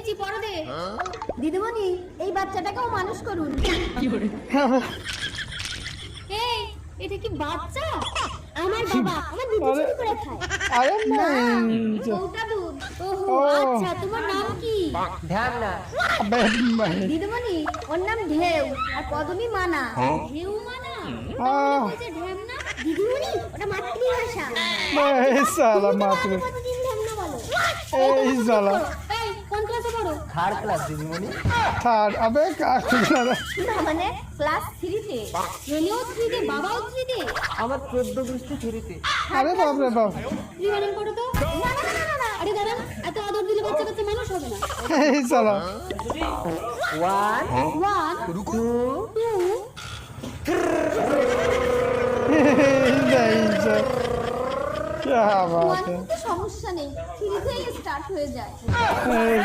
দিচ্ছি পরে দে। দিদিমণি এই বাচ্চাটাকেও মানুষ করুন। এই এটা কি বাচ্চা? আমার বাবা আমার দুধ চুরি করে খায়। আরে না नहीं ওটা দুধ। ওহো আচ্ছা তোমার নাম কি? ধ্যান না। अबे नहीं দিদিমণি ওর নাম ঢেউ আর পদমি মানা। ঢেউ মানা हाँ বলছে ঢেমনা। দিদিমণি ওটা মাতৃভাষা। नहीं साला मात्र কতদিন ঢেমনা বলো? এই শালা। এই কোন ক্লাসে পড়ো? থার্ড ক্লাস দিদিমণি। थार अबे क्या कर रहा না মানে ক্লাস 3 তে। ছেলেও 3 তে বাবাও 3 তে। আমার 14 বৃষ্টি ফিরিতে। अरे बाप रे बाप রিমাইন্ড করো তো। না না না না আরে দাঁড়ান এত আদর দিলে বাচ্চা কাচ্চা মানুষ হবে না। এই শালা 1 1 2 नहीं सर क्या बात 1 है তে সমস্যা নেই 3 থেকে স্টার্ট হয়ে যায়।